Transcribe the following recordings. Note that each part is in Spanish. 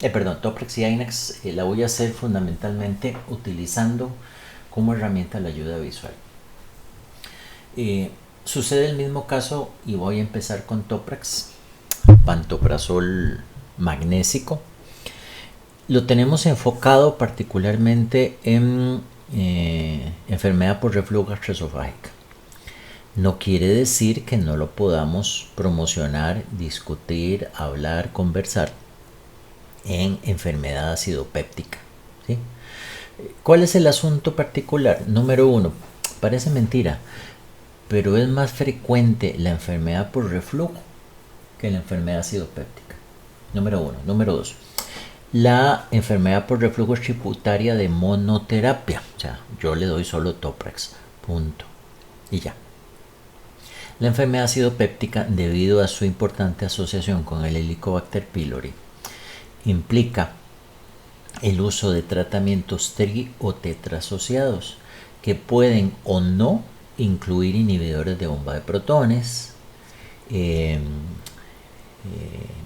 Toprex y INEX la voy a hacer fundamentalmente utilizando como herramienta la ayuda visual. Sucede el mismo caso y voy a empezar con Toprex, pantoprazol magnésico. Lo tenemos enfocado particularmente en enfermedad por reflujo gastroesofágica. No quiere decir que no lo podamos promocionar, discutir, hablar, conversar en enfermedad acidopéptica, ¿sí? ¿Cuál es el asunto particular? Número uno, parece mentira, pero es más frecuente la enfermedad por reflujo que la enfermedad acidopéptica. Número uno. Número dos, la enfermedad por reflujo es tributaria de monoterapia. O sea, yo le doy solo Toprex, punto. Y ya. La enfermedad acidopéptica, debido a su importante asociación con el Helicobacter pylori, implica el uso de tratamientos tri o tetrasociados que pueden o no incluir inhibidores de bomba de protones,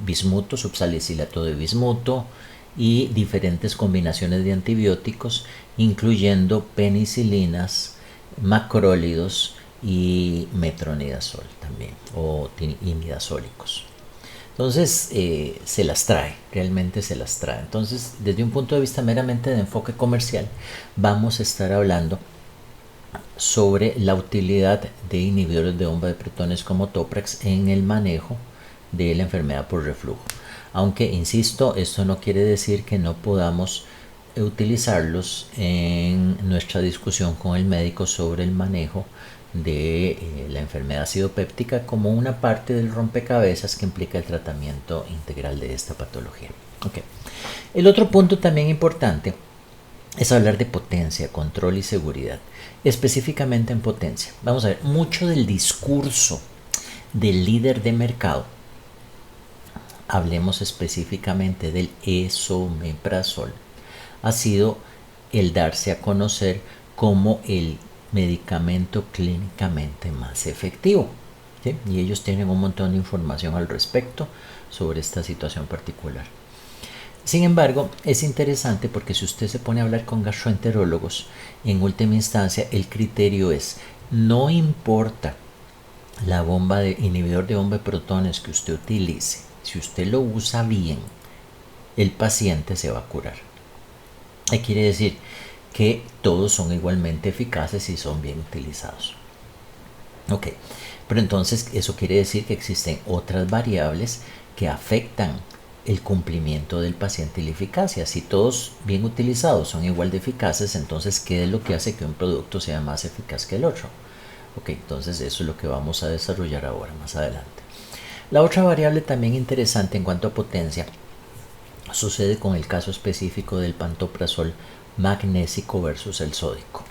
bismuto, subsalicilato de bismuto y diferentes combinaciones de antibióticos, incluyendo penicilinas, macrólidos y metronidazol también, o imidazólicos. Entonces se las trae, realmente se las trae. Entonces, desde un punto de vista meramente de enfoque comercial, vamos a estar hablando sobre la utilidad de inhibidores de bomba de protones como Toprex en el manejo de la enfermedad por reflujo. Aunque, insisto, esto no quiere decir que no podamos utilizarlos en nuestra discusión con el médico sobre el manejo de la enfermedad acidopéptica como una parte del rompecabezas que implica el tratamiento integral de esta patología. Okay. El otro punto también importante es hablar de potencia, control y seguridad. Específicamente en potencia. Vamos a ver, mucho del discurso del líder de mercado, hablemos específicamente del esomeprazol, ha sido el darse a conocer como el medicamento clínicamente más efectivo, ¿sí? Y ellos tienen un montón de información al respecto sobre esta situación particular. Sin embargo, es interesante porque si usted se pone a hablar con gastroenterólogos, en última instancia el criterio es: no importa la bomba de inhibidor de bomba de protones que usted utilice, si usted lo usa bien, el paciente se va a curar. Quiere decir que todos son igualmente eficaces si son bien utilizados. Ok, pero entonces eso quiere decir que existen otras variables que afectan el cumplimiento del paciente y la eficacia. Si todos bien utilizados son igual de eficaces, entonces ¿qué es lo que hace que un producto sea más eficaz que el otro? Ok, entonces eso es lo que vamos a desarrollar ahora, más adelante. La otra variable también interesante en cuanto a potencia sucede con el caso específico del pantoprazol magnésico versus el sódico.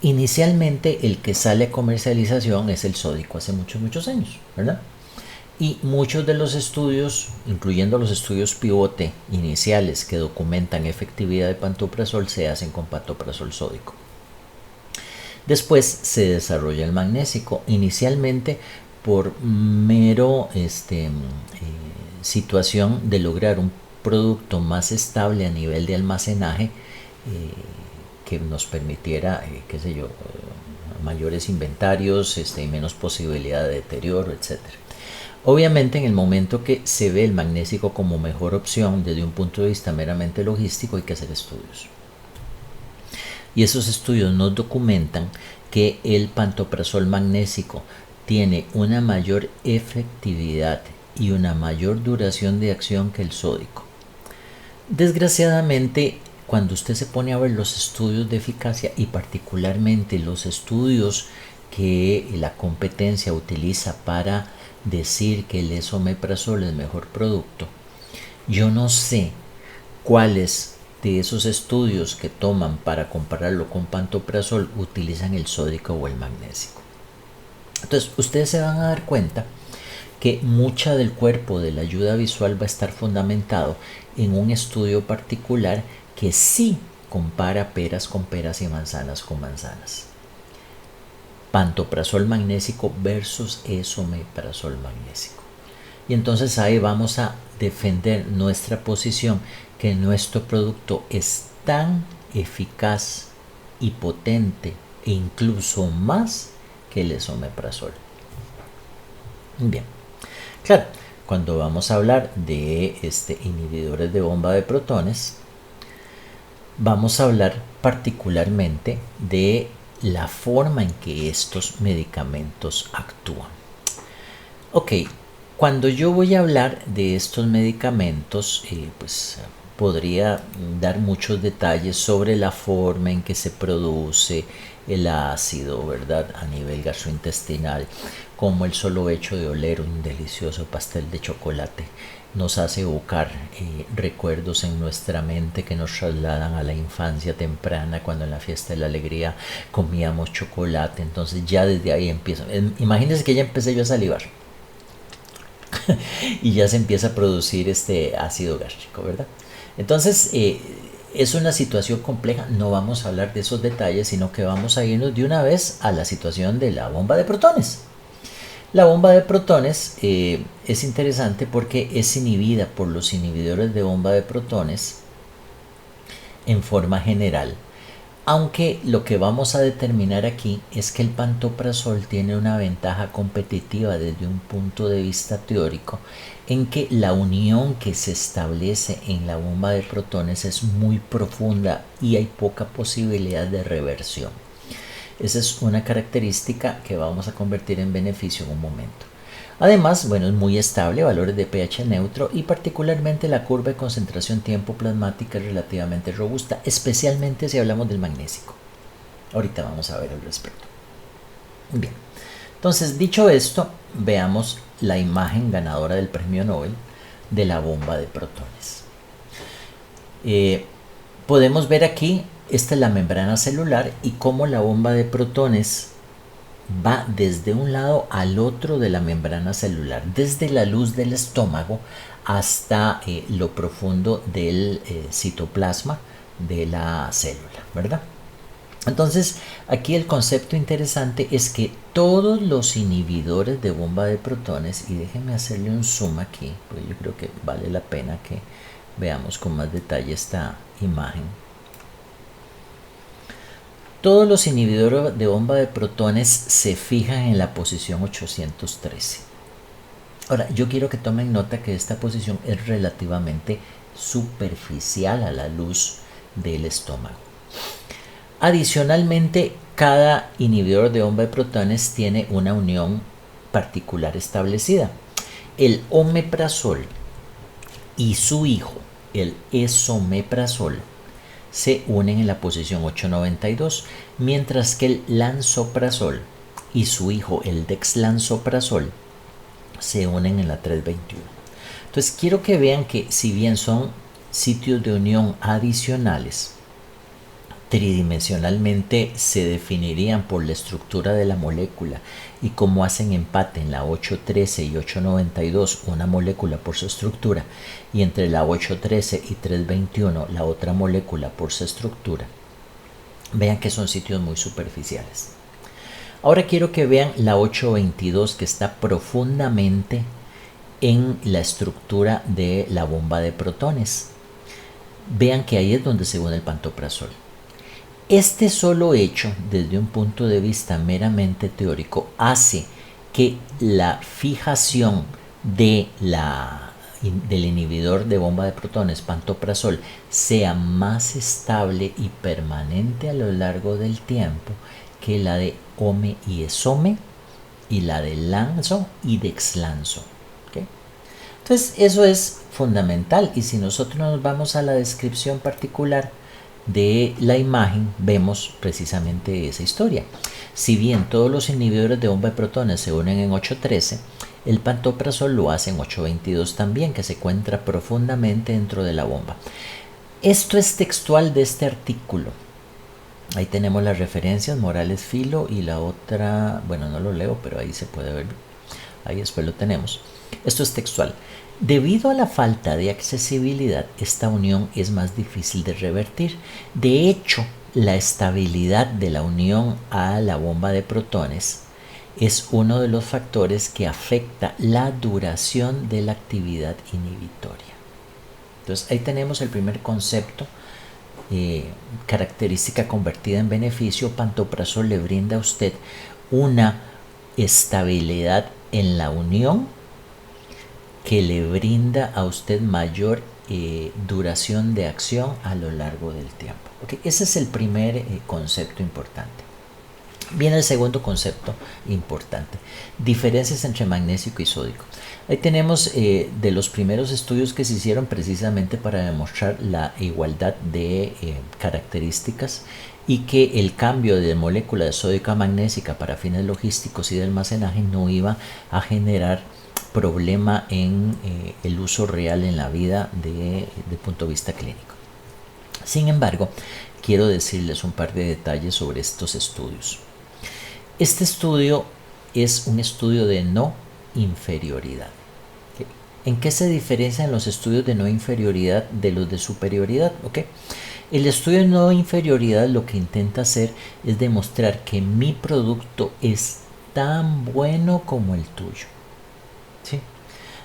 Inicialmente el que sale a comercialización es el sódico hace muchos años, ¿verdad? Y muchos de los estudios, incluyendo los estudios pivote iniciales que documentan efectividad de pantoprazol, se hacen con pantoprazol sódico. Después se desarrolla el magnésico, inicialmente por mero situación de lograr un producto más estable a nivel de almacenaje, que nos permitiera, mayores inventarios, y menos posibilidad de deterioro, etc. Obviamente, en el momento que se ve el magnésico como mejor opción desde un punto de vista meramente logístico, hay que hacer estudios. Y esos estudios nos documentan que el pantoprazol magnésico tiene una mayor efectividad y una mayor duración de acción que el sódico. Desgraciadamente, cuando usted se pone a ver los estudios de eficacia y particularmente los estudios que la competencia utiliza para decir que el esomeprazol es mejor producto, yo no sé cuáles de esos estudios que toman para compararlo con pantoprazol utilizan el sódico o el magnésico. Entonces ustedes se van a dar cuenta que mucha del cuerpo de la ayuda visual va a estar fundamentado en un estudio particular que sí compara peras con peras y manzanas con manzanas. Pantoprazol magnésico versus esomeprazol magnésico. y entonces ahí vamos a defender nuestra posición que nuestro producto es tan eficaz y potente e incluso más que el esomeprazol. Bien, claro, cuando vamos a hablar de inhibidores de bomba de protones, vamos a hablar particularmente de la forma en que estos medicamentos actúan. Ok, cuando yo voy a hablar de estos medicamentos, pues podría dar muchos detalles sobre la forma en que se produce el ácido, ¿verdad? A nivel gastrointestinal, como el solo hecho de oler un delicioso pastel de chocolate nos hace evocar recuerdos en nuestra mente que nos trasladan a la infancia temprana, cuando en la fiesta de la alegría comíamos chocolate. Entonces ya desde ahí empiezo. Imagínense que ya empecé yo a salivar y ya se empieza a producir este ácido gástrico, ¿verdad? Entonces es una situación compleja. No vamos a hablar de esos detalles, sino que vamos a irnos de una vez a la situación de la bomba de protones. La bomba de protones es interesante porque es inhibida por los inhibidores de bomba de protones en forma general, aunque lo que vamos a determinar aquí es que el pantoprazol tiene una ventaja competitiva desde un punto de vista teórico, en que la unión que se establece en la bomba de protones es muy profunda y hay poca posibilidad de reversión. Esa es una característica que vamos a convertir en beneficio en un momento. Además, bueno, es muy estable, valores de pH neutro, y particularmente la curva de concentración tiempo plasmática es relativamente robusta, especialmente si hablamos del magnésico. Ahorita vamos a ver al respecto. Bien, entonces dicho esto, veamos la imagen ganadora del premio Nobel de la bomba de protones. Podemos ver aquí, esta es la membrana celular y cómo la bomba de protones va desde un lado al otro de la membrana celular, desde la luz del estómago hasta lo profundo del citoplasma de la célula, ¿verdad? Entonces, aquí el concepto interesante es que todos los inhibidores de bomba de protones, y déjenme hacerle un zoom aquí, porque yo creo que vale la pena que veamos con más detalle esta imagen. Todos los inhibidores de bomba de protones se fijan en la posición 813. Ahora, yo quiero que tomen nota que esta posición es relativamente superficial a la luz del estómago. Adicionalmente, cada inhibidor de bomba de protones tiene una unión particular establecida. El omeprazol y su hijo, el esomeprazol, se unen en la posición 892, mientras que el lansoprazol y su hijo, el dexlansoprazol, se unen en la 321. Entonces quiero que vean que si bien son sitios de unión adicionales, tridimensionalmente se definirían por la estructura de la molécula y cómo hacen empate en la 813 y 892 una molécula por su estructura y entre la 813 y 321 la otra molécula por su estructura. Vean que son sitios muy superficiales. Ahora quiero que vean la 822 que está profundamente en la estructura de la bomba de protones. Vean que ahí es donde se une el pantoprazol. Este solo hecho, desde un punto de vista meramente teórico, hace que la fijación del inhibidor de bomba de protones, pantoprazol, sea más estable y permanente a lo largo del tiempo que la de ome y esome y la de lanso y dexlanso. ¿Okay? Entonces eso es fundamental, y si nosotros nos vamos a la descripción particular de la imagen, vemos precisamente esa historia. Si bien todos los inhibidores de bomba de protones se unen en 813, el pantoprazol lo hace en 822 también, que se encuentra profundamente dentro de la bomba. Esto es textual de este artículo. Ahí tenemos las referencias, Morales Filo, y la otra, bueno, no lo leo, pero ahí se puede ver. Ahí después lo tenemos. Esto es textual. Debido a la falta de accesibilidad, esta unión es más difícil de revertir. De hecho, la estabilidad de la unión a la bomba de protones es uno de los factores que afecta la duración de la actividad inhibitoria. Entonces ahí tenemos el primer concepto, característica convertida en beneficio. Pantoprazol le brinda a usted una estabilidad en la unión que le brinda a usted mayor duración de acción a lo largo del tiempo. Okay, ese es el primer concepto importante. Viene el segundo concepto importante, diferencias entre magnesio y sódico. Ahí tenemos de los primeros estudios que se hicieron precisamente para demostrar la igualdad de características y que el cambio de molécula de sódico a magnésica para fines logísticos y de almacenaje no iba a generar problema en el uso real en la vida de punto de vista clínico. Sin embargo, quiero decirles un par de detalles sobre estos estudios. Este estudio es un estudio de no inferioridad. ¿En qué se diferencian los estudios de no inferioridad de los de superioridad? ¿Okay? El estudio de no inferioridad lo que intenta hacer es demostrar que mi producto es tan bueno como el tuyo. ¿Sí?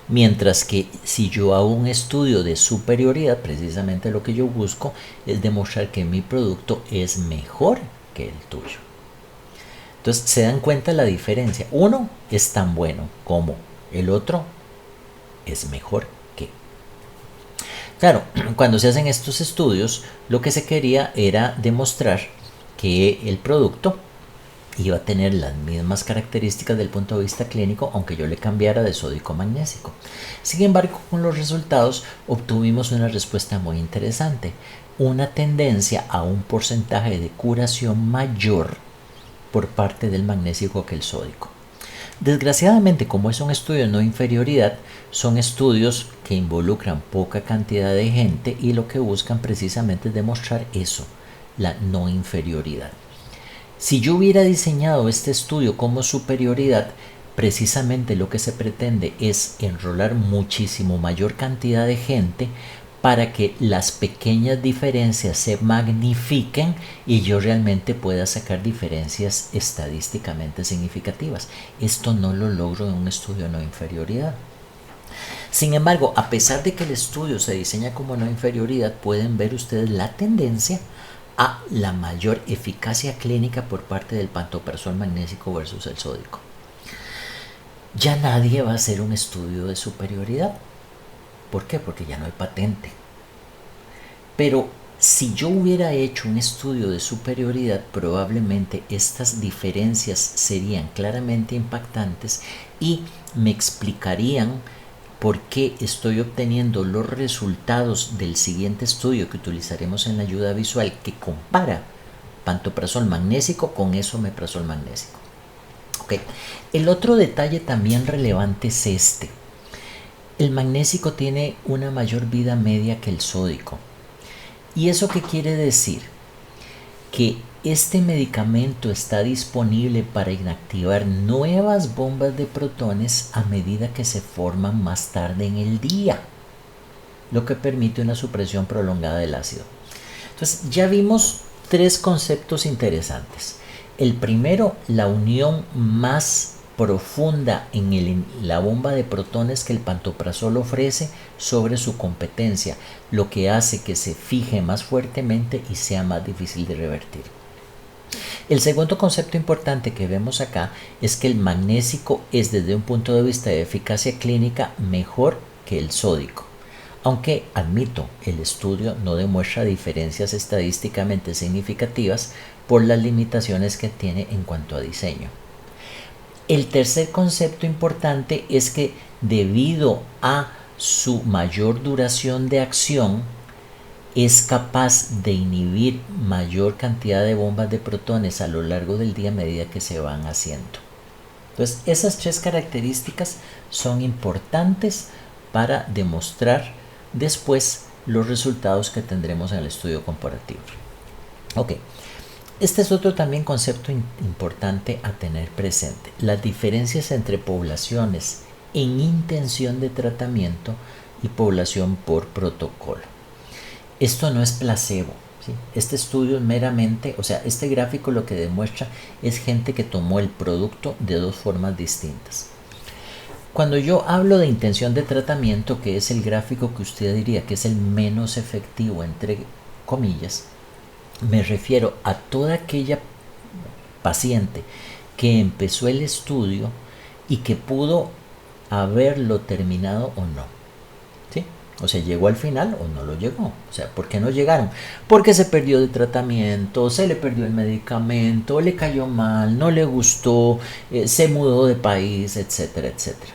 Mientras que si yo hago un estudio de superioridad, precisamente lo que yo busco es demostrar que mi producto es mejor que el tuyo. Entonces se dan cuenta la diferencia. Uno es tan bueno como el otro es mejor que. Claro, cuando se hacen estos estudios, lo que se quería era demostrar que el producto iba a tener las mismas características del punto de vista clínico, aunque yo le cambiara de sódico a magnésico. Sin embargo, con los resultados obtuvimos una respuesta muy interesante, una tendencia a un porcentaje de curación mayor por parte del magnésico que el sódico. Desgraciadamente, como es un estudio de no inferioridad, son estudios que involucran poca cantidad de gente y lo que buscan precisamente es demostrar eso, la no inferioridad. Si yo hubiera diseñado este estudio como superioridad, precisamente lo que se pretende es enrolar muchísimo mayor cantidad de gente para que las pequeñas diferencias se magnifiquen y yo realmente pueda sacar diferencias estadísticamente significativas. Esto no lo logro en un estudio de no inferioridad. Sin embargo, a pesar de que el estudio se diseña como no inferioridad, pueden ver ustedes la tendencia a la mayor eficacia clínica por parte del pantoprazol magnésico versus el sódico. Ya nadie va a hacer un estudio de superioridad. ¿Por qué? Porque ya no hay patente. Pero si yo hubiera hecho un estudio de superioridad, probablemente estas diferencias serían claramente impactantes y me explicarían por qué estoy obteniendo los resultados del siguiente estudio que utilizaremos en la ayuda visual, que compara pantoprazol magnésico con esomeprazol magnésico. Okay. El otro detalle también relevante es este. El magnésico tiene una mayor vida media que el sódico. ¿Y eso qué quiere decir? Que este medicamento está disponible para inactivar nuevas bombas de protones a medida que se forman más tarde en el día, lo que permite una supresión prolongada del ácido. Entonces ya vimos tres conceptos interesantes. El primero, la unión más profunda en la bomba de protones que el pantoprazol ofrece sobre su competencia, lo que hace que se fije más fuertemente y sea más difícil de revertir. El segundo concepto importante que vemos acá es que el magnésico es, desde un punto de vista de eficacia clínica, mejor que el sódico. Aunque, admito, el estudio no demuestra diferencias estadísticamente significativas por las limitaciones que tiene en cuanto a diseño. El tercer concepto importante es que debido a su mayor duración de acción, es capaz de inhibir mayor cantidad de bombas de protones a lo largo del día a medida que se van haciendo. Entonces, esas tres características son importantes para demostrar después los resultados que tendremos en el estudio comparativo. Ok. Este es otro también concepto importante a tener presente. Las diferencias entre poblaciones en intención de tratamiento y población por protocolo. Esto no es placebo, ¿sí? Este estudio es meramente, o sea, este gráfico lo que demuestra es gente que tomó el producto de dos formas distintas. Cuando yo hablo de intención de tratamiento, que es el gráfico que usted diría que es el menos efectivo, entre comillas, me refiero a toda aquella paciente que empezó el estudio y que pudo haberlo terminado o no. ¿Sí? O sea, llegó al final o no lo llegó. O sea, ¿por qué no llegaron? Porque se perdió de tratamiento, se le perdió el medicamento, le cayó mal, no le gustó, se mudó de país, etcétera, etcétera.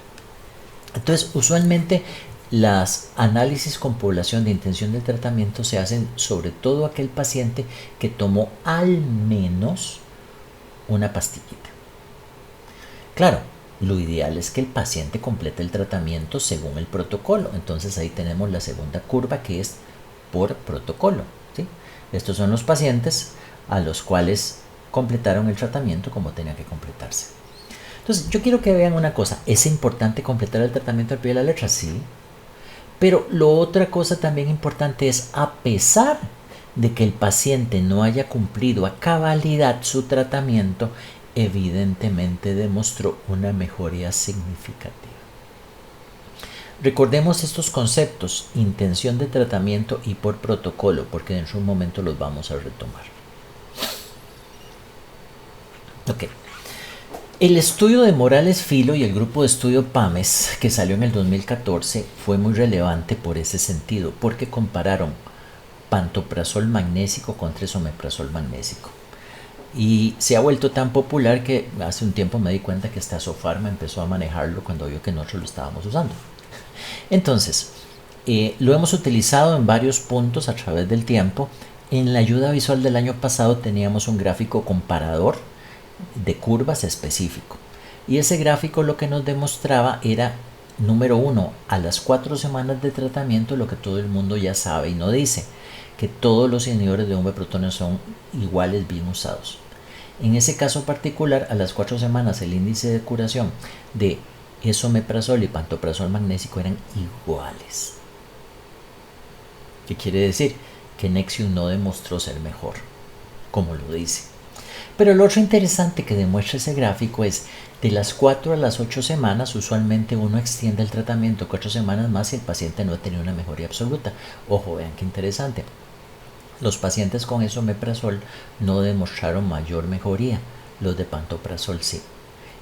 Entonces, usualmente las análisis con población de intención de tratamiento se hacen sobre todo aquel paciente que tomó al menos una pastillita. Claro, lo ideal es que el paciente complete el tratamiento según el protocolo. Entonces ahí tenemos la segunda curva que es por protocolo, ¿sí? Estos son los pacientes a los cuales completaron el tratamiento como tenía que completarse. Entonces yo quiero que vean una cosa. ¿Es importante completar el tratamiento al pie de la letra? Sí. Pero la otra cosa también importante es, a pesar de que el paciente no haya cumplido a cabalidad su tratamiento, evidentemente demostró una mejoría significativa. Recordemos estos conceptos, intención de tratamiento y por protocolo, porque dentro de un momento los vamos a retomar. Ok. El estudio de Morales Filo y el grupo de estudio PAMES, que salió en el 2014, fue muy relevante por ese sentido, porque compararon pantoprazol magnésico contra esomeprazol magnésico. Y se ha vuelto tan popular que hace un tiempo me di cuenta que hasta Sofarma empezó a manejarlo cuando vio que nosotros lo estábamos usando. Entonces, lo hemos utilizado en varios puntos a través del tiempo. En la ayuda visual del año pasado teníamos un gráfico comparador de curvas específico. Y ese gráfico lo que nos demostraba era, número uno, a las 4 semanas de tratamiento, lo que todo el mundo ya sabe y no dice, que todos los inhibidores de bomba de protones son iguales bien usados. En ese caso particular, a las 4 semanas el índice de curación de esomeprazol y pantoprazol magnésico eran iguales. ¿Qué quiere decir? Que Nexium no demostró ser mejor, como lo dice. Pero lo otro interesante que demuestra ese gráfico es, de las 4 a las 8 semanas, usualmente uno extiende el tratamiento 4 semanas más si el paciente no ha tenido una mejoría absoluta. Ojo, vean qué interesante. Los pacientes con esomeprazol no demostraron mayor mejoría, los de pantoprazol sí,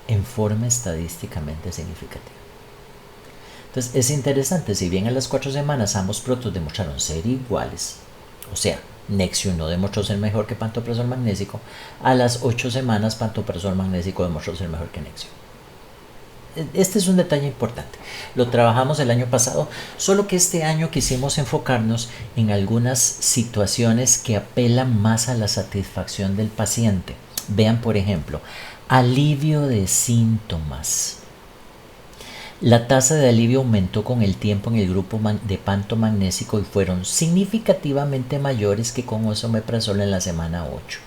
en forma estadísticamente significativa. Entonces es interesante, si bien a las 4 semanas ambos productos demostraron ser iguales, o sea, Nexium no demostró ser mejor que pantoprazol magnésico, a las 8 semanas pantoprazol magnésico demostró ser mejor que Nexium. Este es un detalle importante. Lo trabajamos el año pasado, solo que este año quisimos enfocarnos en algunas situaciones que apelan más a la satisfacción del paciente. Vean, por ejemplo, alivio de síntomas. La tasa de alivio aumentó con el tiempo en el grupo de panto magnésico y fueron significativamente mayores que con esomeprazol en la semana 8.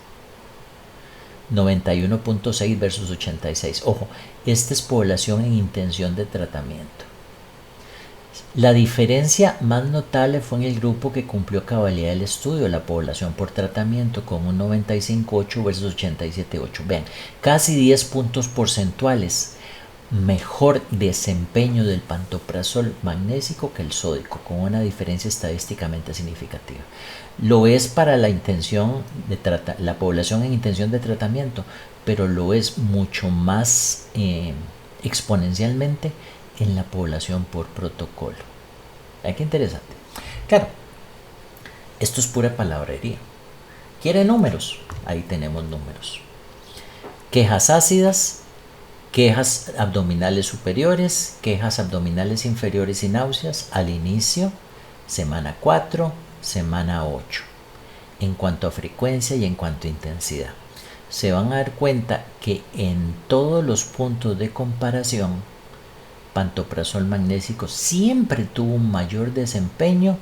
91.6 versus 86. Ojo, esta es población en intención de tratamiento. La diferencia más notable fue en el grupo que cumplió cabalidad del estudio, la población por tratamiento, con un 95.8 versus 87.8. Vean, casi 10 puntos porcentuales mejor desempeño del pantoprazol magnésico que el sódico, con una diferencia estadísticamente significativa. Lo es para la intención de la población en intención de tratamiento, pero lo es mucho más exponencialmente en la población por protocolo. ¿Qué interesante? Claro, esto es pura palabrería. ¿Quiere números? Ahí tenemos números. Quejas ácidas, quejas abdominales superiores, quejas abdominales inferiores y náuseas al inicio, semana 4, semana 8. En cuanto a frecuencia y en cuanto a intensidad, se van a dar cuenta que en todos los puntos de comparación, pantoprazol magnésico siempre tuvo un mayor desempeño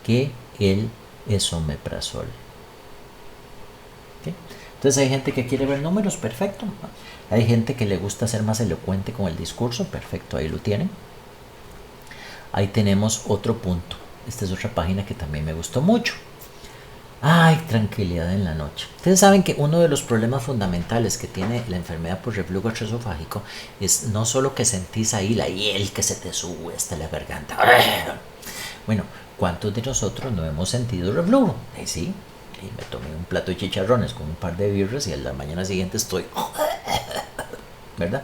que el esomeprazol. ¿Okay? Entonces hay gente que quiere ver números, perfecto. Hay gente que le gusta ser más elocuente con el discurso, perfecto, ahí lo tienen. Ahí tenemos otro punto. Esta es otra página que también me gustó mucho. Ay, tranquilidad en la noche. Ustedes saben que uno de los problemas fundamentales que tiene la enfermedad por reflujo gastroesofágico es no solo que sentís ahí la hiel que se te sube hasta la garganta. Bueno, ¿cuántos de nosotros no hemos sentido reflujo? Sí, y me tomé un plato de chicharrones con un par de birras y a la mañana siguiente estoy... ¿Verdad?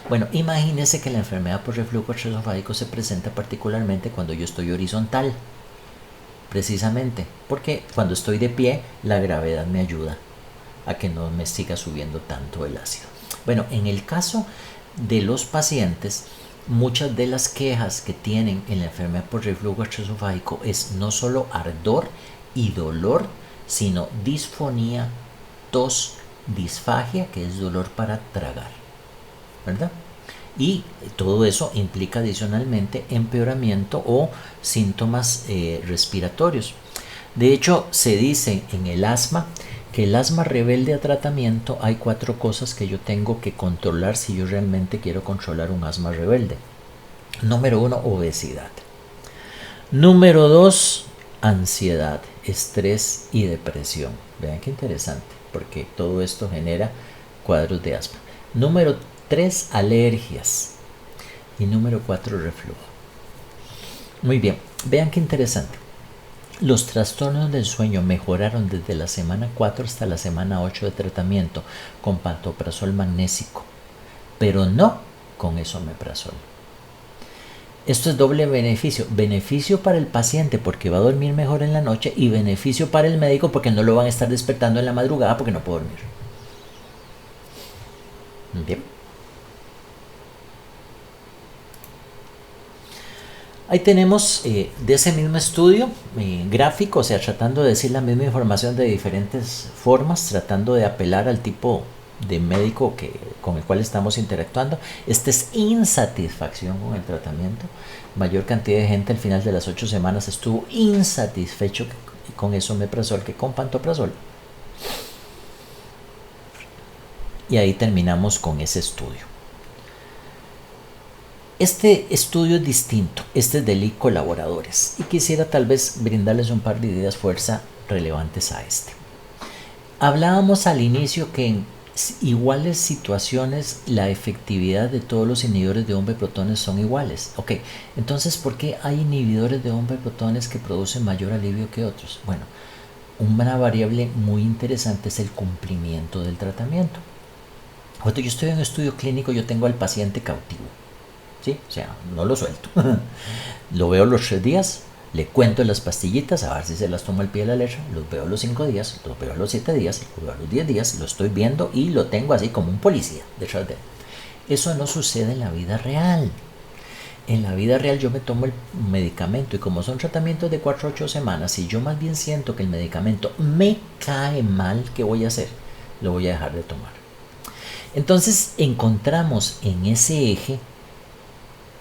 Bueno, imagínense que la enfermedad por reflujo gastroesofágico se presenta particularmente cuando yo estoy horizontal. Precisamente porque cuando estoy de pie la gravedad me ayuda a que no me siga subiendo tanto el ácido. Bueno, en el caso de los pacientes, muchas de las quejas que tienen en la enfermedad por reflujo gastroesofágico es no solo ardor y dolor, sino disfonía, tos, disfagia, que es dolor para tragar, ¿verdad? Y todo eso implica adicionalmente empeoramiento o síntomas respiratorios. De hecho, se dice en el asma que el asma rebelde a tratamiento hay 4 cosas que yo tengo que controlar si yo realmente quiero controlar un asma rebelde. Número 1, obesidad. Número 2, ansiedad, estrés y depresión. Vean qué interesante, porque todo esto genera cuadros de asma. Número 3, alergias. Y número 4, reflujo. Muy bien, vean qué interesante. Los trastornos del sueño mejoraron desde la semana 4 hasta la semana 8 de tratamiento con pantoprazol magnésico, pero no con esomeprazol. Esto es doble beneficio. Beneficio para el paciente porque va a dormir mejor en la noche y beneficio para el médico porque no lo van a estar despertando en la madrugada porque no puede dormir. Bien. Ahí tenemos de ese mismo estudio gráfico, o sea, tratando de decir la misma información de diferentes formas, tratando de apelar al tipo de médico con el cual estamos interactuando. Esta es insatisfacción con el tratamiento. Mayor cantidad de gente al final de las 8 semanas estuvo insatisfecho con esomeprazol que con pantoprazol. Y ahí terminamos con ese estudio. Este estudio es distinto, este es de LIC Colaboradores, y quisiera tal vez brindarles un par de ideas fuerza relevantes a este. Hablábamos al inicio que en iguales situaciones la efectividad de todos los inhibidores de bomba de protones son iguales. Ok, entonces ¿por qué hay inhibidores de bomba de protones que producen mayor alivio que otros? Bueno, una variable muy interesante es el cumplimiento del tratamiento. Cuando yo estoy en un estudio clínico, yo tengo al paciente cautivo. ¿Sí? O sea, no lo suelto. Lo veo los 3 días, le cuento las pastillitas, a ver si se las tomo al pie de la letra, los veo a los 5 días, los veo a los 7 días, los veo a los 10 días, lo estoy viendo y lo tengo así como un policía detrás de él. Eso no sucede en la vida real. En la vida real yo me tomo el medicamento y como son tratamientos de 4 a 8 semanas, si yo más bien siento que el medicamento me cae mal, ¿qué voy a hacer? Lo voy a dejar de tomar. Entonces encontramos en ese eje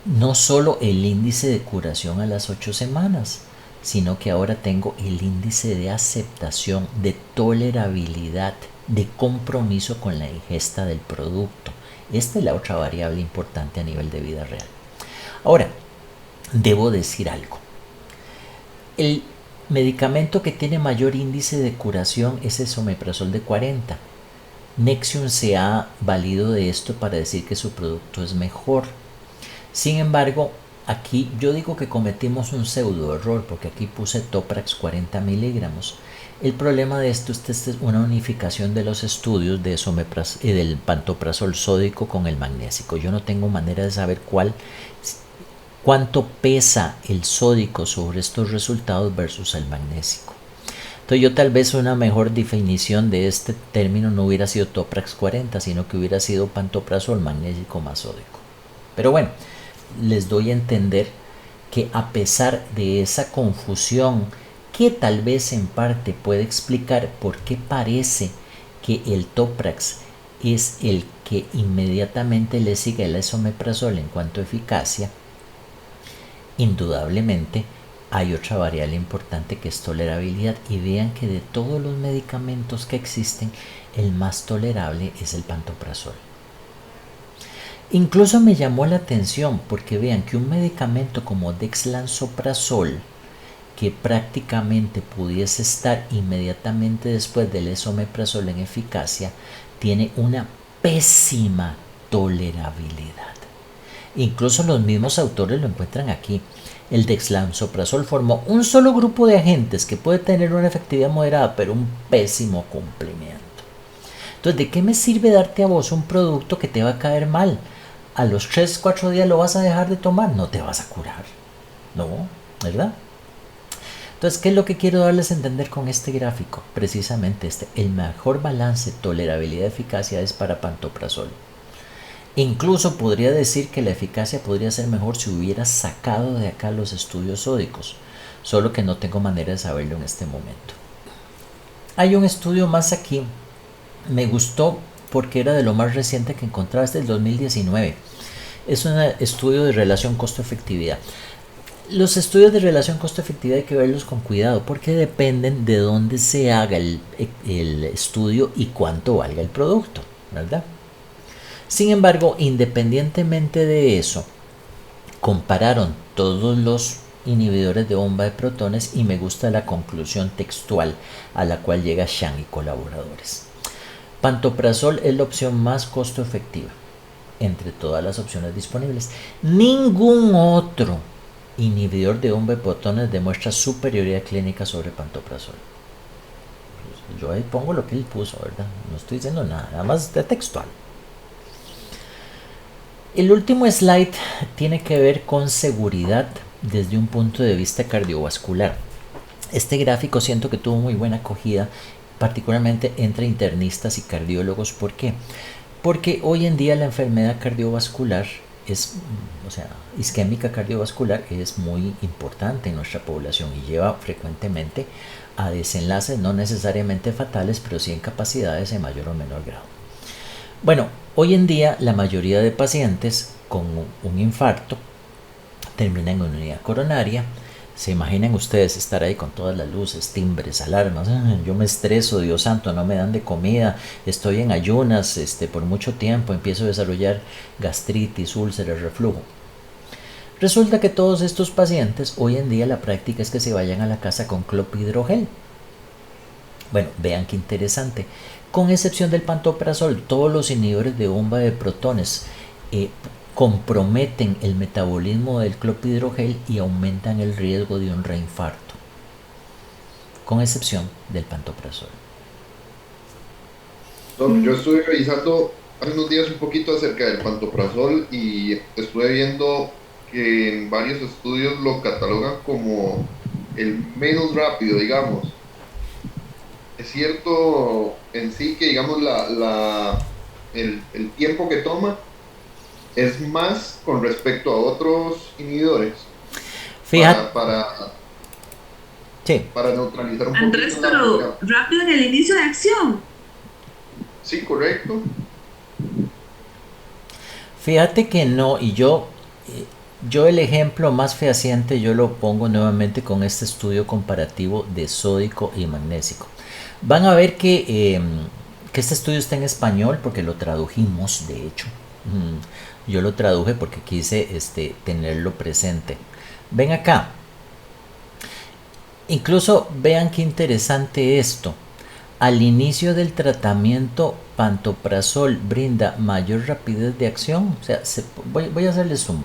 no solo el índice de curación a las 8 semanas, sino que ahora tengo el índice de aceptación, de tolerabilidad, de compromiso con la ingesta del producto. Esta es la otra variable importante a nivel de vida real. Ahora, debo decir algo. El medicamento que tiene mayor índice de curación es el esomeprazol de 40. Nexium se ha valido de esto para decir que su producto es mejor. Sin embargo, aquí yo digo que cometimos un pseudo error porque aquí puse Toprax 40 miligramos. El problema de esto es una unificación de los estudios de del pantoprazol sódico con el magnésico. Yo no tengo manera de saber cuánto pesa el sódico sobre estos resultados versus el magnésico. Entonces yo tal vez una mejor definición de este término no hubiera sido Toprax 40, sino que hubiera sido pantoprazol magnésico más sódico. Pero bueno, les doy a entender que a pesar de esa confusión que tal vez en parte puede explicar por qué parece que el Toprax es el que inmediatamente le sigue el esomeprazol en cuanto a eficacia, indudablemente hay otra variable importante que es tolerabilidad, y vean que de todos los medicamentos que existen el más tolerable es el pantoprazol. Incluso me llamó la atención porque vean que un medicamento como dexlansoprazol que prácticamente pudiese estar inmediatamente después del esomeprazol en eficacia, tiene una pésima tolerabilidad. Incluso los mismos autores lo encuentran aquí. El dexlansoprazol formó un solo grupo de agentes que puede tener una efectividad moderada, pero un pésimo cumplimiento. Entonces, ¿de qué me sirve darte a vos un producto que te va a caer mal? A los 3-4 días lo vas a dejar de tomar, no te vas a curar. No, ¿verdad? Entonces, ¿qué es lo que quiero darles a entender con este gráfico? Precisamente el mejor balance tolerabilidad-eficacia es para pantoprazol. Incluso podría decir que la eficacia podría ser mejor si hubiera sacado de acá los estudios sódicos, solo que no tengo manera de saberlo en este momento. Hay un estudio más aquí, me gustó porque era de lo más reciente que encontraba, es del 2019. Es un estudio de relación costo-efectividad. Los estudios de relación costo-efectividad hay que verlos con cuidado porque dependen de dónde se haga el estudio y cuánto valga el producto, ¿verdad? Sin embargo, independientemente de eso, compararon todos los inhibidores de bomba de protones y me gusta la conclusión textual a la cual llega Shang y colaboradores. Pantoprazol es la opción más costo efectiva entre todas las opciones disponibles. Ningún otro inhibidor de bomba de protones demuestra superioridad clínica sobre pantoprazol. Yo ahí pongo lo que él puso, ¿verdad? No estoy diciendo nada más de textual. El último slide tiene que ver con seguridad desde un punto de vista cardiovascular. Este gráfico siento que tuvo muy buena acogida, particularmente entre internistas y cardiólogos. ¿Por qué? Porque hoy en día la enfermedad cardiovascular isquémica cardiovascular es muy importante en nuestra población y lleva frecuentemente a desenlaces no necesariamente fatales, pero sí incapacidades en mayor o menor grado. Bueno, hoy en día la mayoría de pacientes con un infarto terminan en una unidad coronaria. Se imaginan ustedes estar ahí con todas las luces, timbres, alarmas. Yo me estreso, Dios santo, no me dan de comida, estoy en ayunas por mucho tiempo, empiezo a desarrollar gastritis, úlceras, reflujo. Resulta que todos estos pacientes, hoy en día la práctica es que se vayan a la casa con clopidogrel. Bueno, vean qué interesante. Con excepción del pantoprazol, todos los inhibidores de bomba de protones comprometen el metabolismo del clopidogrel y aumentan el riesgo de un reinfarto, con excepción del pantoprazol. Yo estuve revisando hace unos días un poquito acerca del pantoprazol y estuve viendo que en varios estudios lo catalogan como el menos rápido, digamos. Es cierto en sí que, digamos, el tiempo que toma es más con respecto a otros inhibidores Fíjate, para, sí, para neutralizar un Andrés, poquito pero rápido en el inicio de acción. Sí, correcto. fíjate que no, y yo el ejemplo más fehaciente yo lo pongo nuevamente con este estudio comparativo de sódico y magnésico. Van a ver que este estudio está en español porque lo tradujimos, de hecho. Yo lo traduje porque quise tenerlo presente. Ven acá. Incluso vean qué interesante esto. Al inicio del tratamiento, pantoprazol brinda mayor rapidez de acción. O sea, voy a hacerle zoom.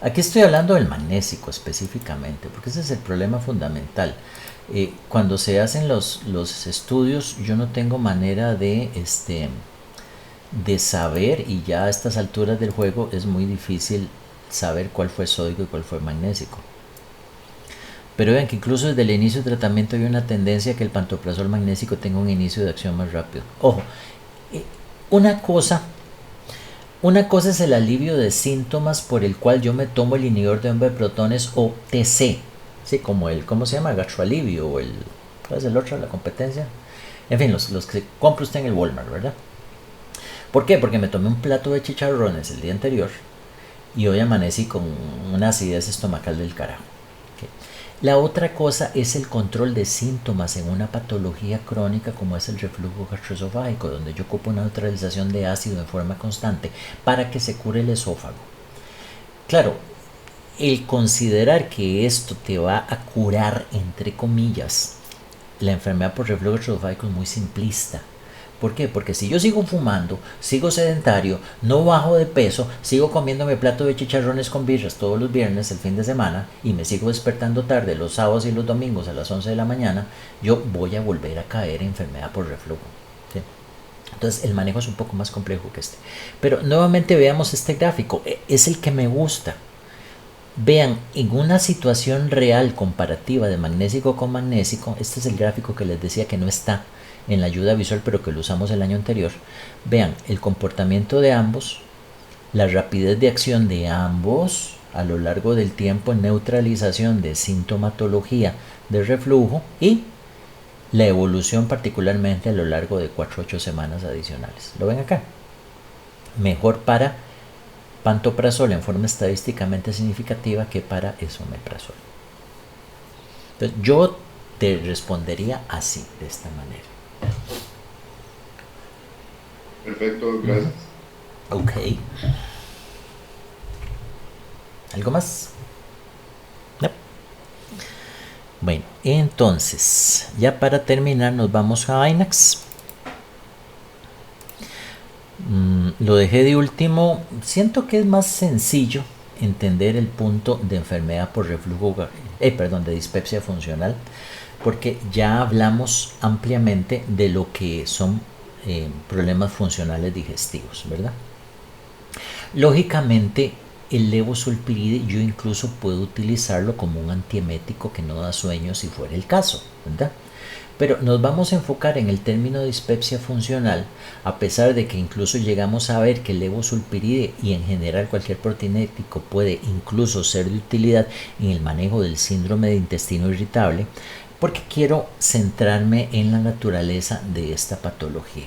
Aquí estoy hablando del magnésico específicamente, porque ese es el problema fundamental. Cuando se hacen los estudios, yo no tengo manera de saber, y ya a estas alturas del juego es muy difícil saber cuál fue sódico y cuál fue magnésico. Pero vean que incluso desde el inicio del tratamiento hay una tendencia a que el pantoprazol magnésico tenga un inicio de acción más rápido. Ojo, una cosa es el alivio de síntomas por el cual yo me tomo el inhibidor de bomba de protones o TC, ¿sí? Como ¿cómo se llama? Gastrolivio o ¿cuál es el otro? La competencia. En fin, los que compra usted en el Walmart, ¿verdad? ¿Por qué? Porque me tomé un plato de chicharrones el día anterior y hoy amanecí con una acidez estomacal del carajo. ¿Okay? La otra cosa es el control de síntomas en una patología crónica como es el reflujo gastroesofágico, donde yo ocupo una neutralización de ácido en forma constante para que se cure el esófago. Claro, el considerar que esto te va a curar, entre comillas, la enfermedad por reflujo gastroesofágico es muy simplista. ¿Por qué? Porque si yo sigo fumando, sigo sedentario, no bajo de peso, sigo comiéndome plato de chicharrones con birras todos los viernes, el fin de semana, y me sigo despertando tarde los sábados y los domingos a las 11 de la mañana, yo voy a volver a caer en enfermedad por reflujo. ¿Sí? Entonces el manejo es un poco más complejo que este. Pero nuevamente veamos este gráfico, es el que me gusta. Vean, en una situación real comparativa de magnésico con magnésico, este es el gráfico que les decía que no está en la ayuda visual, pero que lo usamos el año anterior. Vean el comportamiento de ambos, la rapidez de acción de ambos a lo largo del tiempo en neutralización de sintomatología de reflujo y la evolución particularmente a lo largo de 4 a 8 semanas adicionales. ¿Lo ven acá? Mejor para pantoprazol en forma estadísticamente significativa que para esomeprazol. Entonces yo te respondería así, de esta manera. Perfecto, gracias. Ok. ¿Algo más? No. Bueno, entonces, ya para terminar nos vamos a INAX. Lo dejé de último. Siento que es más sencillo entender el punto de enfermedad por reflujo, de dispepsia funcional, porque ya hablamos ampliamente de lo que son problemas funcionales digestivos, ¿verdad? Lógicamente, el levosulpiride yo incluso puedo utilizarlo como un antiemético que no da sueño si fuera el caso, ¿verdad? Pero nos vamos a enfocar en el término de dispepsia funcional, a pesar de que incluso llegamos a ver que el levosulpiride y en general cualquier protinético puede incluso ser de utilidad en el manejo del síndrome de intestino irritable, porque quiero centrarme en la naturaleza de esta patología.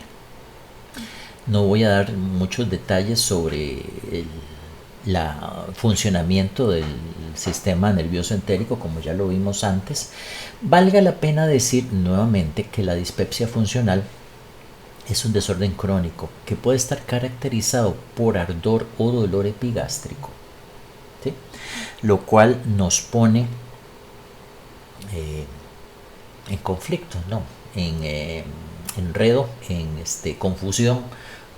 No voy a dar muchos detalles sobre el funcionamiento del sistema nervioso entérico, como ya lo vimos antes. Valga la pena decir nuevamente que la dispepsia funcional es un desorden crónico que puede estar caracterizado por ardor o dolor epigástrico, ¿sí? Lo cual nos pone en conflicto, ¿no? En enredo, en confusión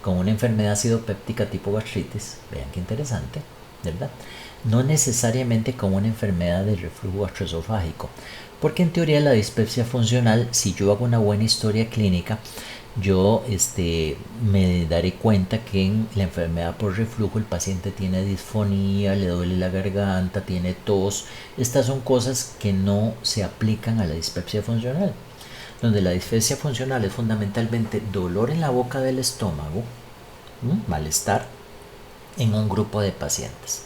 con una enfermedad acidopéptica tipo gastritis. Vean qué interesante, ¿verdad? No necesariamente con una enfermedad de reflujo gastroesofágico, porque en teoría la dispepsia funcional, si yo hago una buena historia clínica, yo me daré cuenta que en la enfermedad por reflujo el paciente tiene disfonía, le duele la garganta, tiene tos. Estas son cosas que no se aplican a la dispepsia funcional, donde la dispepsia funcional es fundamentalmente dolor en la boca del estómago, malestar en un grupo de pacientes.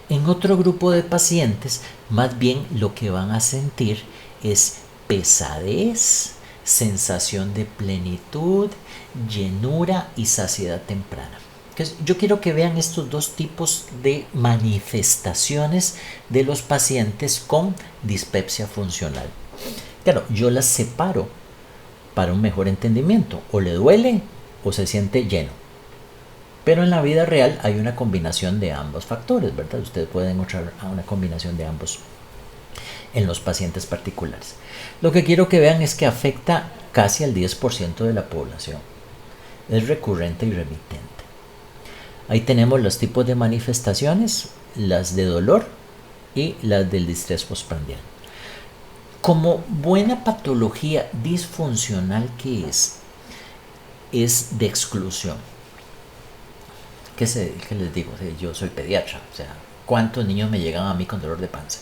En otro grupo de pacientes, más bien lo que van a sentir es pesadez, sensación de plenitud, llenura y saciedad temprana. Entonces, yo quiero que vean estos dos tipos de manifestaciones de los pacientes con dispepsia funcional. Claro, yo las separo para un mejor entendimiento. O le duele o se siente lleno. Pero en la vida real hay una combinación de ambos factores, ¿verdad? Ustedes pueden encontrar una combinación de ambos en los pacientes particulares. Lo que quiero que vean es que afecta casi al 10% de la población. Es recurrente y remitente. Ahí tenemos los tipos de manifestaciones, las de dolor y las del distrés postprandial. Como buena patología disfuncional que es de exclusión. ¿Qué les digo? Yo soy pediatra, o sea, ¿cuántos niños me llegan a mí con dolor de panza?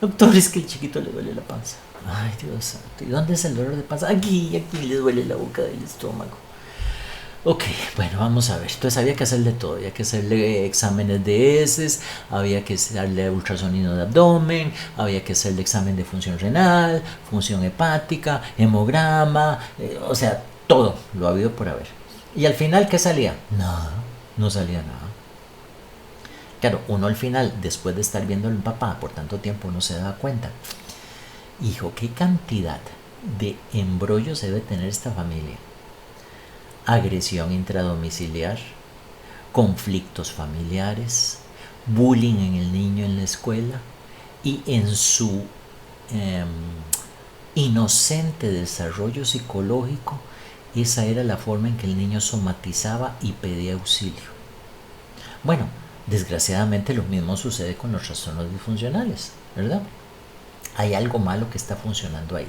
Doctor, es que el chiquito le duele la panza. Ay, Dios santo, ¿y dónde es el dolor de panza? Aquí le duele la boca del estómago. Ok, bueno, vamos a ver. Entonces había que hacerle todo. Había que hacerle exámenes de heces, había que hacerle ultrasonido de abdomen, había que hacerle examen de función renal, función hepática, hemograma, o sea, todo lo habido por haber. Y al final, ¿qué salía? Nada, no salía nada. Claro, uno al final, después de estar viendo al papá por tanto tiempo, uno se da cuenta. Hijo, ¿qué cantidad de embrollos debe tener esta familia? Agresión intradomiciliar, conflictos familiares, bullying en el niño en la escuela y en su inocente desarrollo psicológico, esa era la forma en que el niño somatizaba y pedía auxilio. Bueno, desgraciadamente lo mismo sucede con los trastornos disfuncionales, ¿verdad? Hay algo malo que está funcionando ahí.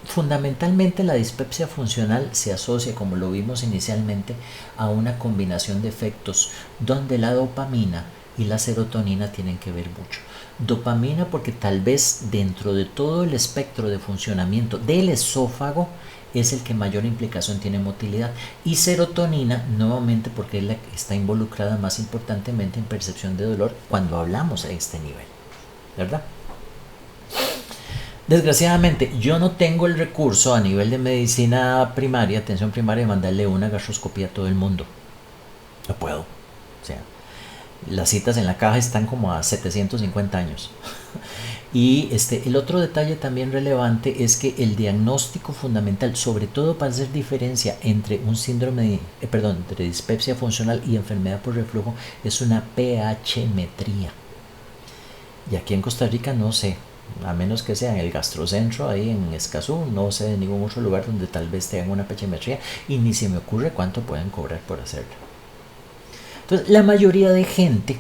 Fundamentalmente la dispepsia funcional se asocia, como lo vimos inicialmente, a una combinación de efectos donde la dopamina y la serotonina tienen que ver mucho. Dopamina porque tal vez dentro de todo el espectro de funcionamiento del esófago es el que mayor implicación tiene en motilidad, y serotonina nuevamente porque es la que está involucrada más importantemente en percepción de dolor cuando hablamos a este nivel, ¿verdad? Desgraciadamente yo no tengo el recurso a nivel de medicina primaria, atención primaria, de mandarle una gastroscopía a todo el mundo. No puedo. O sea, las citas en la caja están como a 750 años. Y el otro detalle también relevante es que el diagnóstico fundamental, sobre todo para hacer diferencia entre un síndrome entre dispepsia funcional y enfermedad por reflujo, es una pH-metría. Y aquí en Costa Rica no sé, a menos que sea en el gastrocentro ahí en Escazú, no sé de ningún otro lugar donde tal vez tengan una pH-metría, y ni se me ocurre cuánto pueden cobrar por hacerlo. Entonces la mayoría de gente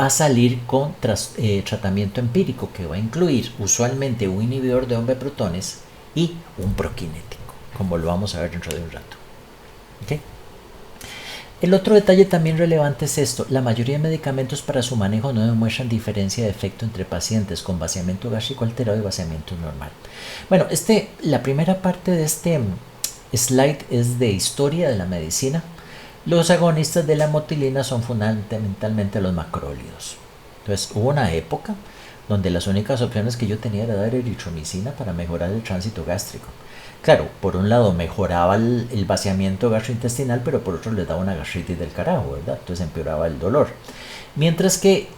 va a salir con tratamiento empírico que va a incluir usualmente un inhibidor de bomba de protones y un prokinético, como lo vamos a ver dentro de un rato. ¿Okay? El otro detalle también relevante es esto: la mayoría de medicamentos para su manejo no demuestran diferencia de efecto entre pacientes con vaciamiento gástrico alterado y vaciamiento normal. Bueno, la primera parte de este slide es de historia de la medicina. Los agonistas de la motilina son fundamentalmente los macrólidos. Entonces hubo una época donde las únicas opciones que yo tenía era dar eritromicina para mejorar el tránsito gástrico. Claro, por un lado mejoraba el vaciamiento gastrointestinal, pero por otro le daba una gastritis del carajo, ¿verdad? Entonces empeoraba el dolor. Mientras que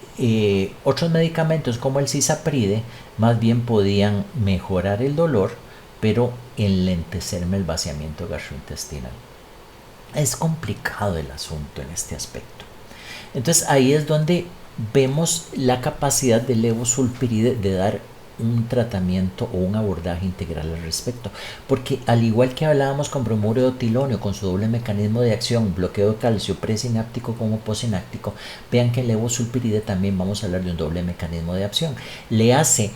otros medicamentos como el cisapride más bien podían mejorar el dolor, pero enlentecerme el vaciamiento gastrointestinal. Es complicado el asunto en este aspecto. Entonces ahí es donde vemos la capacidad del levosulpiride de dar un tratamiento o un abordaje integral al respecto, porque al igual que hablábamos con bromuro de tilonio con su doble mecanismo de acción, bloqueo de calcio presináptico como postsináptico, vean que el levosulpiride también vamos a hablar de un doble mecanismo de acción. Le hace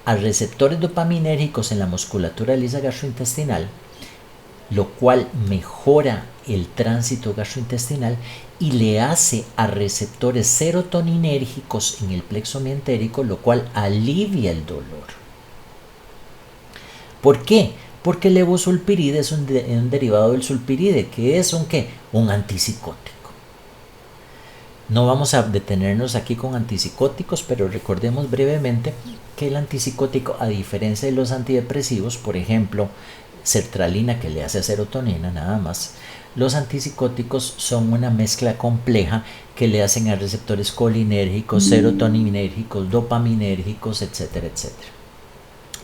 a receptores dopaminérgicos en la musculatura lisa gastrointestinal, lo cual mejora el tránsito gastrointestinal, y le hace a receptores serotoninérgicos en el plexo mientérico, lo cual alivia el dolor. ¿Por qué? Porque el levosulpiride es un derivado del sulpiride, que es un antipsicótico. No vamos a detenernos aquí con antipsicóticos, pero recordemos brevemente que el antipsicótico, a diferencia de los antidepresivos, por ejemplo, sertralina, que le hace serotonina nada más, los antipsicóticos son una mezcla compleja que le hacen a receptores colinérgicos, serotoninérgicos, dopaminérgicos, etcétera, etcétera.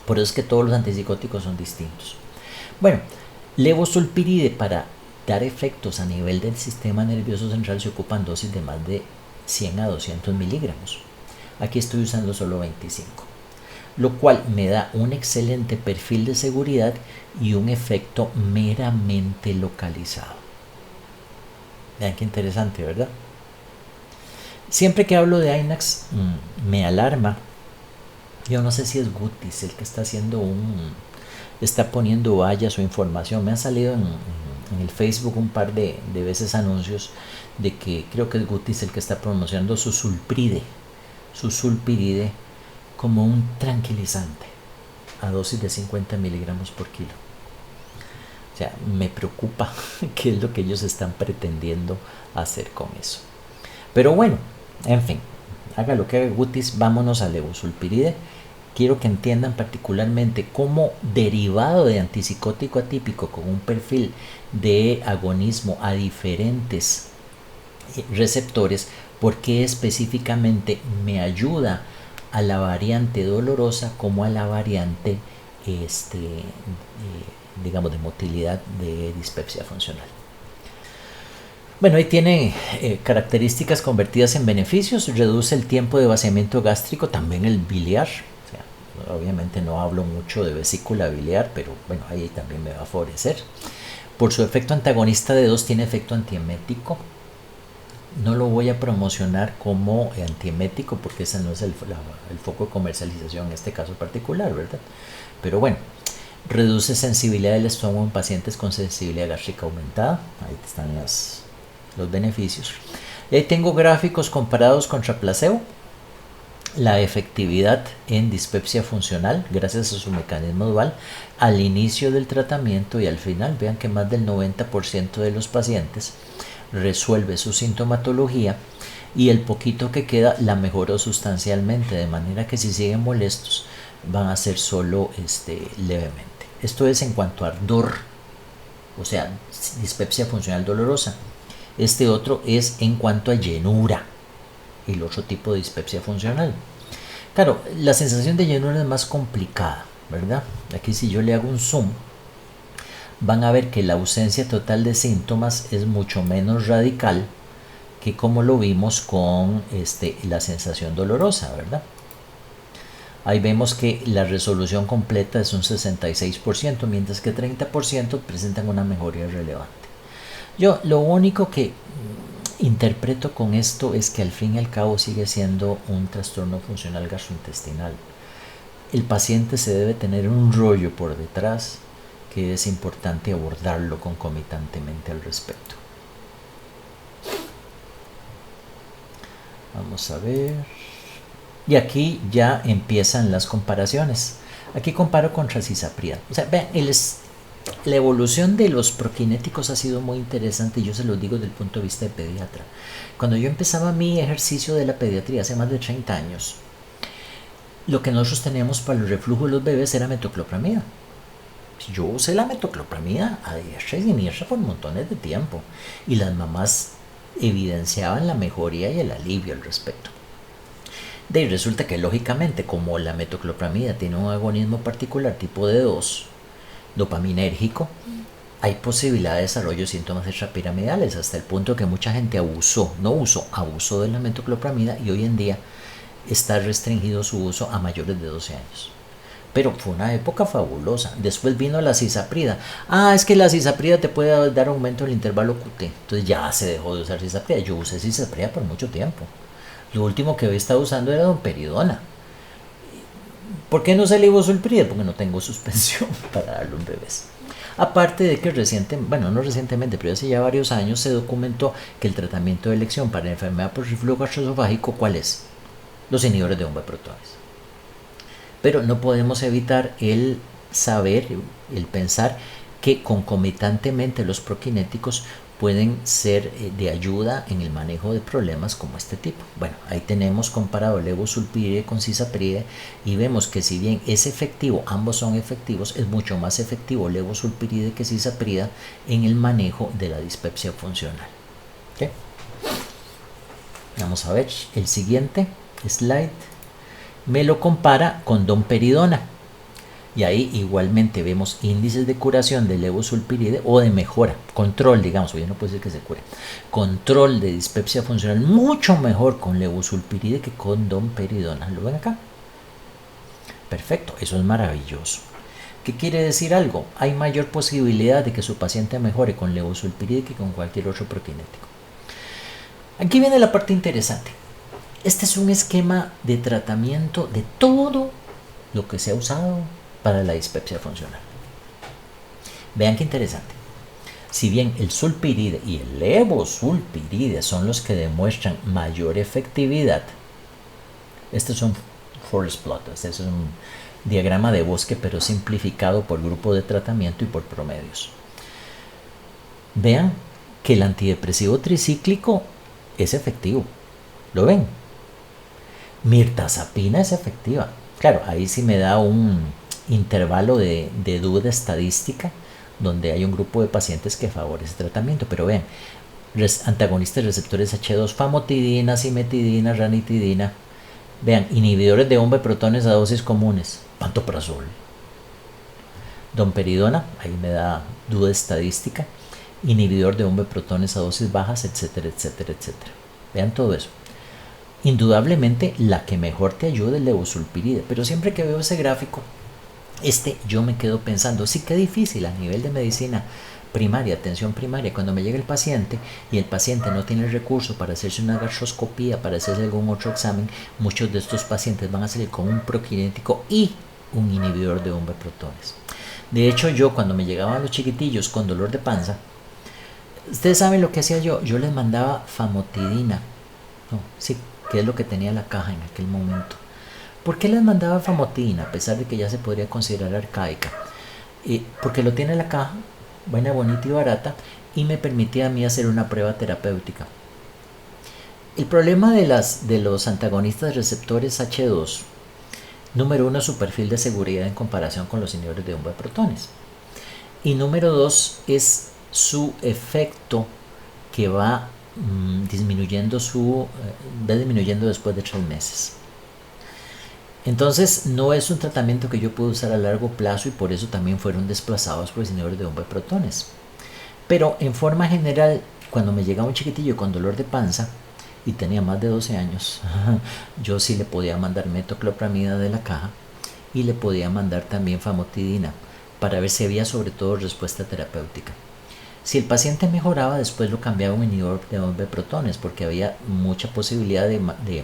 Por eso es que todos los antipsicóticos son distintos. Bueno, levosulpiride, para dar efectos a nivel del sistema nervioso central, se ocupan dosis de más de 100 a 200 miligramos. Aquí estoy usando solo 25. Lo cual me da un excelente perfil de seguridad y un efecto meramente localizado. Vean qué interesante, ¿verdad? Siempre que hablo de INAX me alarma. Yo no sé si es Gutis el que está poniendo vallas o información. Me ha salido en el Facebook un par de veces anuncios de que creo que es Gutis el que está promocionando su sulpiride como un tranquilizante a dosis de 50 miligramos por kilo. O sea, me preocupa qué es lo que ellos están pretendiendo hacer con eso. Pero bueno, en fin, haga lo que haga Gutis, vámonos al levosulpiride. Quiero que entiendan particularmente cómo, derivado de antipsicótico atípico con un perfil de agonismo a diferentes receptores, por qué específicamente me ayuda a la variante dolorosa como a la variante digamos de motilidad de dispepsia funcional. Bueno, ahí tiene características convertidas en beneficios, reduce el tiempo de vaciamiento gástrico, también el biliar. O sea, obviamente no hablo mucho de vesícula biliar, pero bueno, ahí también me va a favorecer. Por su efecto antagonista de 2 tiene efecto antiemético. No lo voy a promocionar como antiemético porque ese no es el foco de comercialización en este caso particular, ¿verdad? Pero bueno, reduce sensibilidad del estómago en pacientes con sensibilidad gástrica aumentada. Ahí están los beneficios. Y ahí tengo gráficos comparados contra placebo. La efectividad en dispepsia funcional gracias a su mecanismo dual al inicio del tratamiento y al final. Vean que más del 90% de los pacientes resuelve su sintomatología y el poquito que queda la mejoró sustancialmente, de manera que si siguen molestos van a ser solo levemente. Esto es en cuanto a ardor, o sea, dispepsia funcional dolorosa. Este otro es en cuanto a llenura, el otro tipo de dispepsia funcional. Claro, la sensación de llenura es más complicada, ¿verdad? Aquí si yo le hago un zoom, van a ver que la ausencia total de síntomas es mucho menos radical que como lo vimos con la sensación dolorosa, ¿verdad? Ahí vemos que la resolución completa es un 66%, mientras que 30% presentan una mejoría relevante. Yo lo único que interpreto con esto es que al fin y al cabo sigue siendo un trastorno funcional gastrointestinal. El paciente se debe tener un rollo por detrás que es importante abordarlo concomitantemente al respecto. Vamos a ver. Y aquí ya empiezan las comparaciones. Aquí comparo contra cisaprida. O sea, vean, la evolución de los prokinéticos ha sido muy interesante y yo se los digo desde el punto de vista de pediatra. Cuando yo empezaba mi ejercicio de la pediatría hace más de 30 años, lo que nosotros teníamos para el reflujo de los bebés era metoclopramida. Yo usé la metoclopramida a diestra y siniestra por montones de tiempo y las mamás evidenciaban la mejoría y el alivio al respecto. De ahí resulta que lógicamente como la metoclopramida tiene un agonismo particular tipo D2 dopaminérgico, hay posibilidad de desarrollo de síntomas extrapiramidales hasta el punto que mucha gente abusó de la metoclopramida y hoy en día está restringido su uso a mayores de 12 años. Pero fue una época fabulosa. Después vino la cisaprida. Es que la cisaprida te puede dar aumento del intervalo QT. Entonces ya se dejó de usar cisaprida. Yo usé cisaprida por mucho tiempo. Lo último que había estado usando era domperidona. ¿Por qué no sale ibosulprida? Porque no tengo suspensión para darle a un bebés. Aparte de que no recientemente, pero hace ya varios años se documentó que el tratamiento de elección para la enfermedad por reflujo gastroesofágico, ¿cuál es? Los inhibidores de bomba de protones. Pero no podemos evitar el saber, el pensar que concomitantemente los prokinéticos pueden ser de ayuda en el manejo de problemas como este tipo. Bueno, ahí tenemos comparado levosulpiride con cisapride y vemos que si bien es efectivo, ambos son efectivos, es mucho más efectivo levosulpiride que cisaprida en el manejo de la dispepsia funcional. ¿Okay? Vamos a ver el siguiente slide. Me lo compara con domperidona. Y ahí igualmente vemos índices de curación de levosulpiride o de mejora, control, digamos, hoy no puede ser que se cure, control de dispepsia funcional mucho mejor con levosulpiride que con domperidona. ¿Lo ven acá? Perfecto, eso es maravilloso. ¿Qué quiere decir algo? Hay mayor posibilidad de que su paciente mejore con levosulpiride que con cualquier otro prokinético. Aquí viene la parte interesante. Este es un esquema de tratamiento de todo lo que se ha usado para la dispepsia funcional. Vean qué interesante. Si bien el sulpiride y el levosulpiride son los que demuestran mayor efectividad, este es un forest plot, este es un diagrama de bosque pero simplificado por grupo de tratamiento y por promedios. Vean que el antidepresivo tricíclico es efectivo. ¿Lo ven? Mirtazapina es efectiva. Claro, ahí sí me da un intervalo de duda estadística donde hay un grupo de pacientes que favorece el tratamiento, pero vean, antagonistas de receptores H2, famotidina, cimetidina, ranitidina, vean, inhibidores de bomba de protones a dosis comunes, pantoprazol, domperidona, ahí me da duda estadística, inhibidor de bomba de protones a dosis bajas, etcétera, etcétera, etcétera. Vean todo eso. Indudablemente la que mejor te ayuda es la levosulpirida, pero siempre que veo ese gráfico, yo me quedo pensando, sí, qué difícil a nivel de medicina primaria, atención primaria, cuando me llega el paciente y el paciente no tiene el recurso para hacerse una gastroscopía, para hacerse algún otro examen, muchos de estos pacientes van a salir con un prokinético y un inhibidor de bomba de protones. De hecho, yo cuando me llegaban los chiquitillos con dolor de panza, ustedes saben lo que hacía yo les mandaba famotidina, no, sí, que es lo que tenía la caja en aquel momento. ¿Por qué les mandaba famotidina a pesar de que ya se podría considerar arcaica? Porque lo tiene la caja, buena, bonita y barata, y me permitía a mí hacer una prueba terapéutica. El problema de los antagonistas receptores H2, número uno, su perfil de seguridad en comparación con los inhibidores de bomba de protones. Y número dos, es su efecto que va disminuyendo después de 3 meses. Entonces no es un tratamiento que yo puedo usar a largo plazo y por eso también fueron desplazados por los inhibidores de bomba de protones. Pero en forma general, cuando me llegaba un chiquitillo con dolor de panza y tenía más de 12 años, yo sí le podía mandar metoclopramida de la caja y le podía mandar también famotidina para ver si había sobre todo respuesta terapéutica. Si el paciente mejoraba, después lo cambiaba a un inhibidor de bomba de protones porque había mucha posibilidad de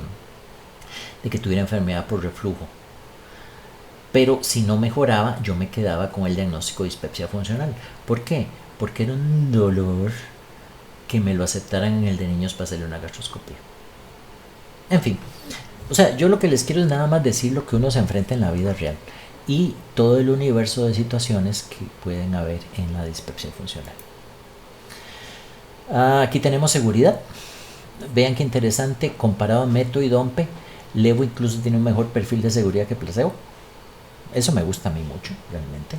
que tuviera enfermedad por reflujo. Pero si no mejoraba, yo me quedaba con el diagnóstico de dispepsia funcional. ¿Por qué? Porque era un dolor que me lo aceptaran en el de niños para hacerle una gastroscopía. En fin, o sea, yo lo que les quiero es nada más decir lo que uno se enfrenta en la vida real y todo el universo de situaciones que pueden haber en la dispepsia funcional. Aquí tenemos seguridad. Vean qué interesante, comparado a Meto y Dompe, Levo incluso tiene un mejor perfil de seguridad que placebo. Eso me gusta a mí mucho, realmente.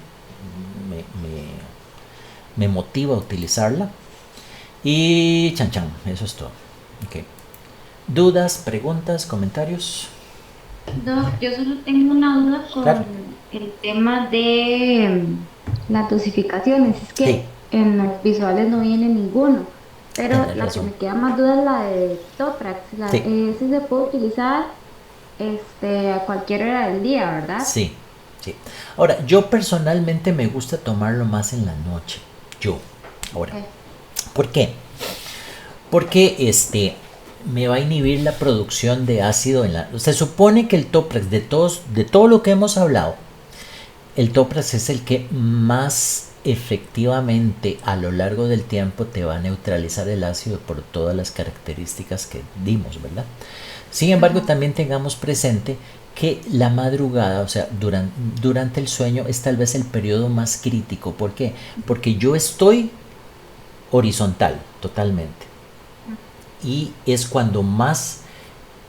Me motiva a utilizarla. Y chan chan, eso es todo. Okay. ¿Dudas, preguntas, comentarios? No, yo solo tengo una duda con el tema de las dosificaciones. Es que sí, en los visuales no viene ninguno. Pero tienes la razón. que me queda más duda es la de Toprax. Sí. Ese se puede utilizar a cualquier hora del día, ¿verdad? Sí, sí. Ahora, yo personalmente me gusta tomarlo más en la noche. Ahora. Okay. ¿Por qué? Porque me va a inhibir la producción de ácido en la... Se supone que el Toprax, de todo lo que hemos hablado, el Toprax es el que más efectivamente a lo largo del tiempo te va a neutralizar el ácido por todas las características que dimos, ¿verdad? Sin embargo, también tengamos presente que la madrugada, o sea, durante el sueño es tal vez el periodo más crítico. ¿Por qué? Porque yo estoy horizontal totalmente y es cuando más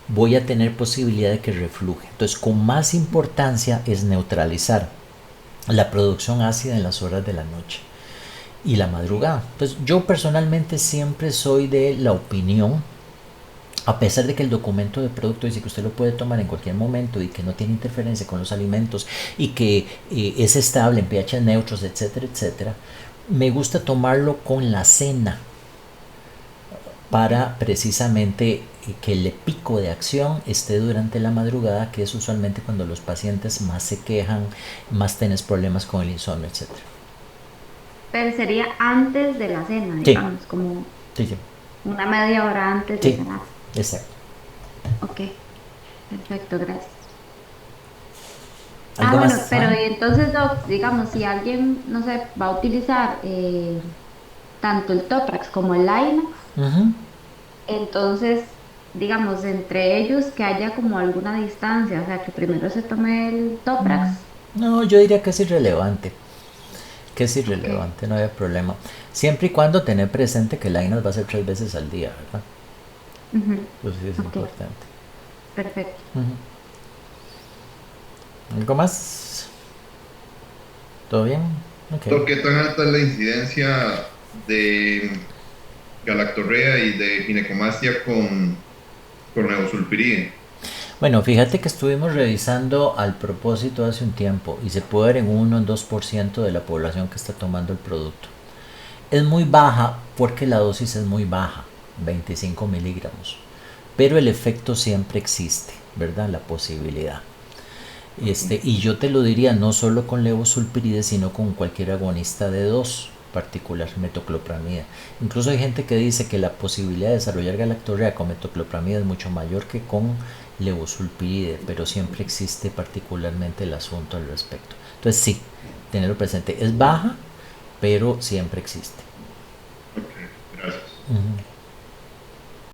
voy a tener posibilidad de que refluje. Entonces, con más importancia es neutralizar la producción ácida en las horas de la noche y la madrugada. Entonces, yo personalmente siempre soy de la opinión, a pesar de que el documento de producto dice que usted lo puede tomar en cualquier momento y que no tiene interferencia con los alimentos y que es estable en pH neutros, etcétera, etcétera, me gusta tomarlo con la cena para precisamente que el pico de acción esté durante la madrugada, que es usualmente cuando los pacientes más se quejan, más tienes problemas con el insomnio, etcétera. Pero sería antes de la cena, Sí. digamos, como Sí. una media hora antes Sí. de cenar. Exacto. Ok, perfecto, gracias. ¿Algo Bueno, más? pero y entonces, Doc, digamos, si alguien, no sé, va a utilizar tanto el Toprax como el Linux, Uh-huh. entonces, digamos, entre ellos que haya como alguna distancia, o sea, que primero se tome el Toprax. No, yo diría que es irrelevante. Ok. No hay problema. Siempre y cuando tener presente que el Linux va a ser 3 veces al día, ¿verdad? Ujú. Eso sí es Ok, importante. perfecto. Uh-huh. ¿Algo más? ¿Todo bien? Doctor, Ok. ¿qué tan alta es la incidencia de galactorrea y de ginecomastia con levosulpiride? Bueno, fíjate que estuvimos revisando al propósito hace un tiempo y se puede ver en 1 o 2% de la población que está tomando el producto. Es muy baja porque la dosis es muy baja, 25 miligramos, pero el efecto siempre existe, ¿verdad? La posibilidad. Y yo te lo diría no solo con levosulpiride, sino con cualquier agonista de 2, particular metoclopramida. Incluso hay gente que dice que la posibilidad de desarrollar galactorrea con metoclopramida es mucho mayor que con levosulpiride, pero siempre existe particularmente el asunto al respecto. Entonces sí, tenerlo presente, es baja, pero siempre existe.